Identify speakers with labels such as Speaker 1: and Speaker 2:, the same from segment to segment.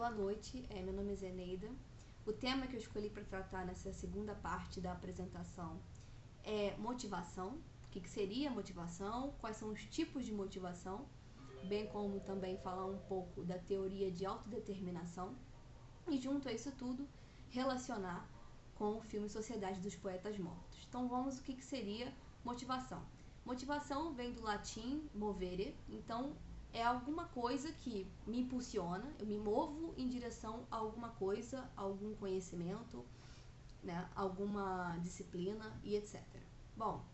Speaker 1: Boa noite, meu nome é Zeneida. O tema que eu escolhi para tratar nessa segunda parte da apresentação é motivação. O que seria motivação, quais são os tipos de motivação, bem como também falar um pouco da teoria de autodeterminação e, junto a isso tudo, relacionar com o filme Sociedade dos Poetas Mortos. Então vamos ao que seria motivação. Motivação vem do latim movere, então é alguma coisa que me impulsiona, eu me movo em direção a alguma coisa, a algum conhecimento, né, alguma disciplina e etc. Bom,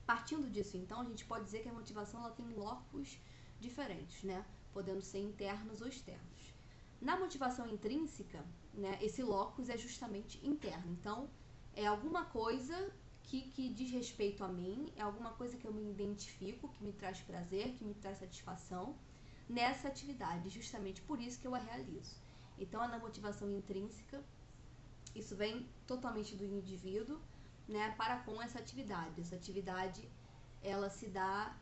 Speaker 1: partindo disso então, a gente pode dizer que a motivação ela tem locus diferentes, né, podendo ser internos ou externos. Na motivação intrínseca, né, esse locus é justamente interno, então é alguma coisa que diz respeito a mim, é alguma coisa que eu me identifico, que me traz prazer, que me traz satisfação nessa atividade, justamente por isso que eu a realizo. Então, na motivação intrínseca, isso vem totalmente do indivíduo, né, para com essa atividade. Essa atividade, ela se dá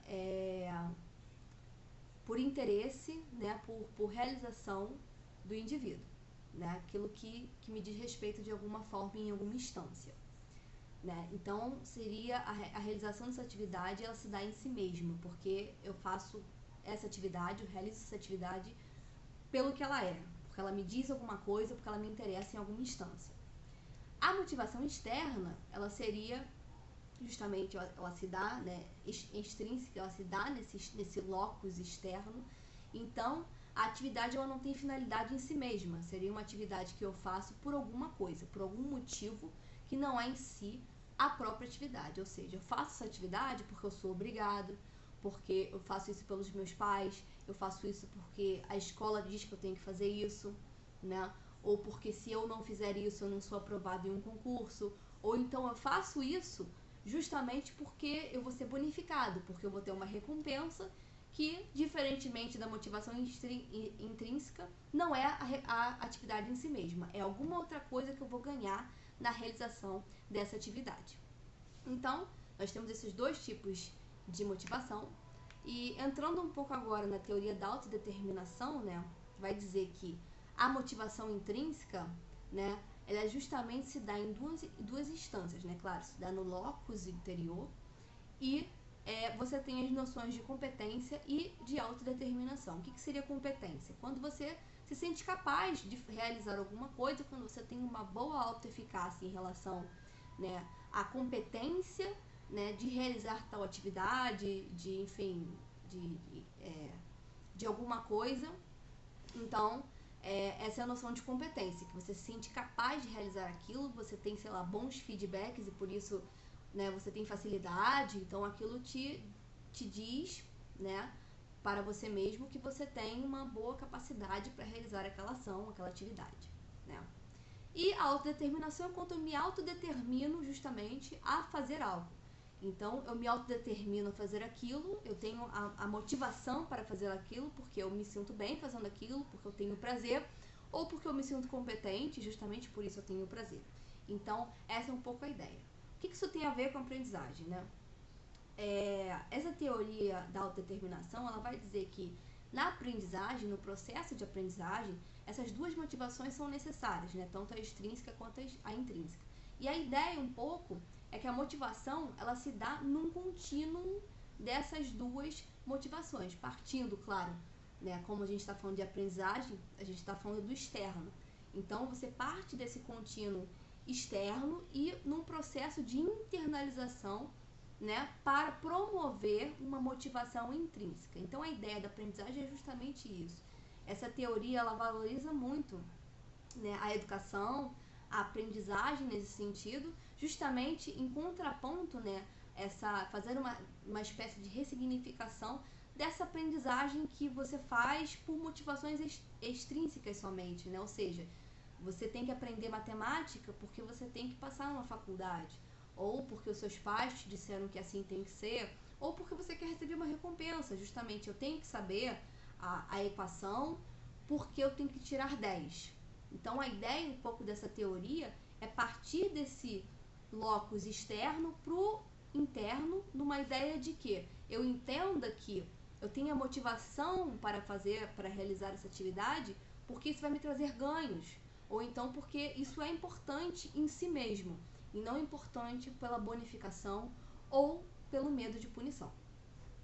Speaker 1: por interesse, né, por realização do indivíduo, né, aquilo que me diz respeito de alguma forma em alguma instância. Né? Então, seria a realização dessa atividade, ela se dá em si mesma, porque eu faço essa atividade, eu realizo essa atividade pelo que ela é, porque ela me diz alguma coisa, porque ela me interessa em alguma instância. A motivação externa, ela seria justamente, ela se dá, né, extrínseca, ela se dá nesse locus externo. Então, a atividade ela não tem finalidade em si mesma, seria uma atividade que eu faço por alguma coisa, por algum motivo que não é em si a própria atividade, ou seja, eu faço essa atividade porque eu sou obrigado, porque eu faço isso pelos meus pais, eu faço isso porque a escola diz que eu tenho que fazer isso, né? Ou porque se eu não fizer isso eu não sou aprovado em um concurso, ou então eu faço isso justamente porque eu vou ser bonificado, porque eu vou ter uma recompensa que, diferentemente da motivação intrínseca, não é a atividade em si mesma, é alguma outra coisa que eu vou ganhar na realização dessa atividade. Então, nós temos esses dois tipos de motivação, e entrando um pouco agora na teoria da autodeterminação, né, vai dizer que a motivação intrínseca, né, ela justamente se dá em duas instâncias, né, claro, se dá no locus interior e você tem as noções de competência e de autodeterminação. O que seria competência? Quando você se sente capaz de realizar alguma coisa, quando você tem uma boa autoeficácia em relação, né, à competência, né, de realizar tal atividade, enfim, de alguma coisa. Então, essa é a noção de competência, que você se sente capaz de realizar aquilo, você tem, sei lá, bons feedbacks e por isso, né, você tem facilidade, então aquilo te diz, né, para você mesmo que você tem uma boa capacidade para realizar aquela ação, aquela atividade, né. E a autodeterminação é quando eu me autodetermino justamente a fazer algo. Então, eu me autodetermino a fazer aquilo, eu tenho a motivação para fazer aquilo, porque eu me sinto bem fazendo aquilo, porque eu tenho prazer, ou porque eu me sinto competente, justamente por isso eu tenho prazer. Então, essa é um pouco a ideia. O que isso tem a ver com a aprendizagem, né? Essa teoria da autodeterminação, ela vai dizer que na aprendizagem, no processo de aprendizagem, essas duas motivações são necessárias, né? Tanto a extrínseca quanto a intrínseca. E a ideia um pouco é que a motivação ela se dá num contínuo dessas duas motivações, partindo, claro, né, como a gente está falando de aprendizagem, a gente está falando do externo. Então, você parte desse contínuo externo e num processo de internalização, né, para promover uma motivação intrínseca. Então, a ideia da aprendizagem é justamente isso. Essa teoria ela valoriza muito, né, a educação, a aprendizagem nesse sentido, justamente em contraponto, né, fazer uma espécie de ressignificação dessa aprendizagem que você faz por motivações extrínsecas somente, né? Ou seja, você tem que aprender matemática porque você tem que passar numa faculdade, ou porque os seus pais te disseram que assim tem que ser, ou porque você quer receber uma recompensa. Justamente, eu tenho que saber a equação porque eu tenho que tirar 10. Então, a ideia um pouco dessa teoria é partir desse locus externo para o interno, numa ideia de que eu entenda que eu tenho a motivação para realizar essa atividade porque isso vai me trazer ganhos, ou então porque isso é importante em si mesmo, e não importante pela bonificação ou pelo medo de punição.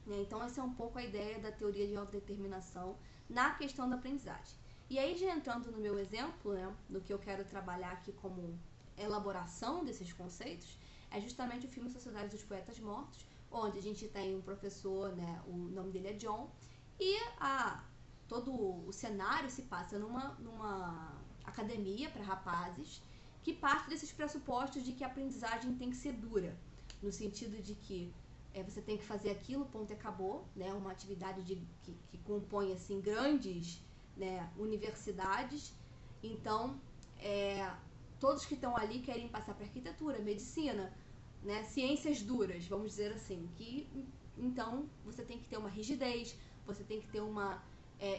Speaker 1: Então essa é um pouco a ideia da teoria de autodeterminação na questão da aprendizagem. E aí, já entrando no meu exemplo, no que eu quero trabalhar aqui como elaboração desses conceitos, é justamente o filme Sociedade dos Poetas Mortos, onde a gente tem um professor, o nome dele é John, e todo o cenário se passa numa academia para rapazes, que parte desses pressupostos de que a aprendizagem tem que ser dura, no sentido de que você tem que fazer aquilo, ponto e acabou, uma atividade que compõe assim, grandes universidades. Então, todos que estão ali querem passar para arquitetura, medicina, ciências duras, vamos dizer assim, então você tem que ter uma rigidez, você tem que ter uma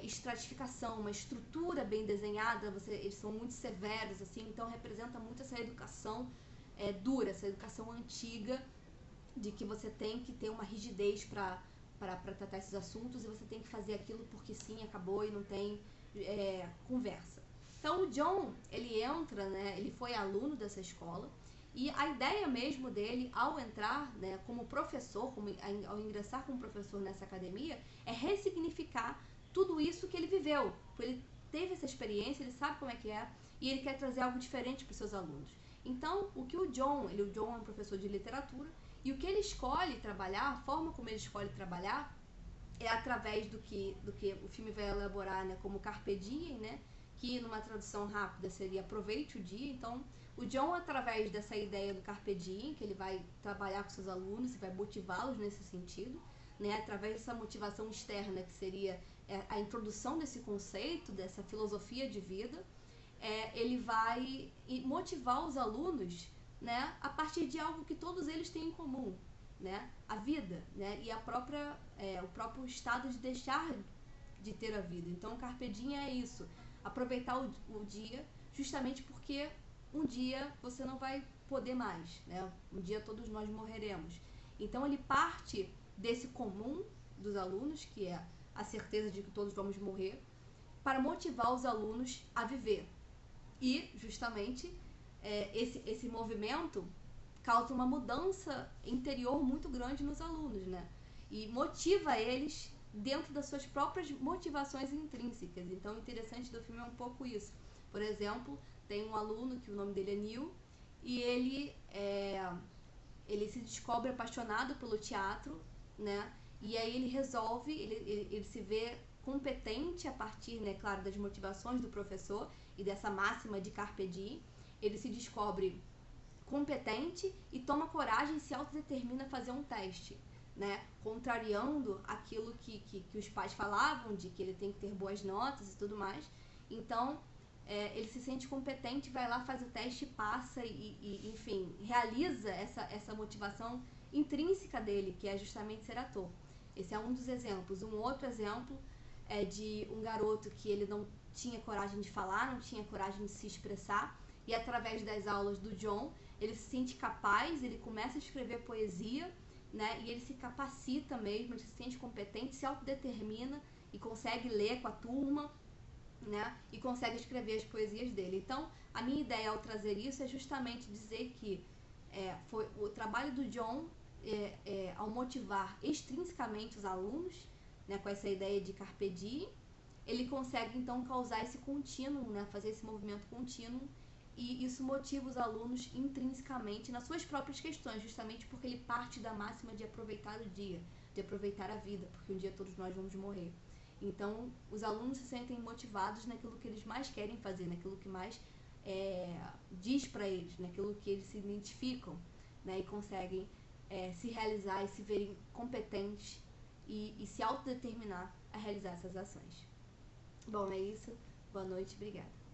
Speaker 1: estratificação, uma estrutura bem desenhada, eles são muito severos, assim, então representa muito essa educação dura, essa educação antiga, de que você tem que ter uma rigidez para tratar esses assuntos, e você tem que fazer aquilo porque sim, acabou, e não tem conversa. Então o John, ele entra, ele foi aluno dessa escola, e a ideia mesmo dele, ao entrar como professor, ao ingressar como professor nessa academia, é ressignificar tudo isso que ele viveu. Ele teve essa experiência, ele sabe como é que é, e ele quer trazer algo diferente para os seus alunos. Então, o John é um professor de literatura, e o que ele escolhe trabalhar, a forma como ele escolhe trabalhar, é através do que o filme vai elaborar como Carpe Diem, que numa tradução rápida seria aproveite o dia. Então, o John, através dessa ideia do Carpe Diem, que ele vai trabalhar com seus alunos e vai motivá-los nesse sentido, através dessa motivação externa, que seria a introdução desse conceito, dessa filosofia de vida, ele vai motivar os alunos a partir de algo que todos eles têm em comum, a vida, e o próprio estado de deixar de ter a vida. Então, o Carpe Diem é isso, aproveitar o dia, justamente porque um dia você não vai poder mais, um dia todos nós morreremos. Então, ele parte desse comum dos alunos, que é a certeza de que todos vamos morrer, para motivar os alunos a viver. E, justamente, esse movimento causa uma mudança interior muito grande nos alunos, e motiva eles dentro das suas próprias motivações intrínsecas. Então, o interessante do filme é um pouco isso. Por exemplo, tem um aluno que o nome dele é Neil, e ele se descobre apaixonado pelo teatro, e aí ele resolve, ele se vê competente a partir, claro, das motivações do professor e dessa máxima de Carpe Diem. Ele se descobre competente e toma coragem e se autodetermina a fazer um teste, contrariando aquilo que os pais falavam, de que ele tem que ter boas notas e tudo mais. Então, ele se sente competente, vai lá, faz o teste, passa e enfim, realiza essa motivação intrínseca dele, que é justamente ser ator. Esse é um dos exemplos. Um outro exemplo é de um garoto que ele não tinha coragem de falar, não tinha coragem de se expressar, e através das aulas do John, ele se sente capaz, ele começa a escrever poesia, e ele se capacita mesmo, ele se sente competente, se autodetermina e consegue ler com a turma, e consegue escrever as poesias dele. Então, a minha ideia ao trazer isso é justamente dizer que foi o trabalho do John ao motivar extrinsecamente os alunos, com essa ideia de Carpe Diem, ele consegue então causar esse contínuo, fazer esse movimento contínuo, e isso motiva os alunos intrinsecamente nas suas próprias questões, justamente porque ele parte da máxima de aproveitar o dia, de aproveitar a vida, porque um dia todos nós vamos morrer. Então, os alunos se sentem motivados naquilo que eles mais querem fazer, naquilo que mais diz para eles, naquilo que eles se identificam, e conseguem se realizar e se verem competentes e se autodeterminar a realizar essas ações. Bom, é isso. Boa noite, obrigada.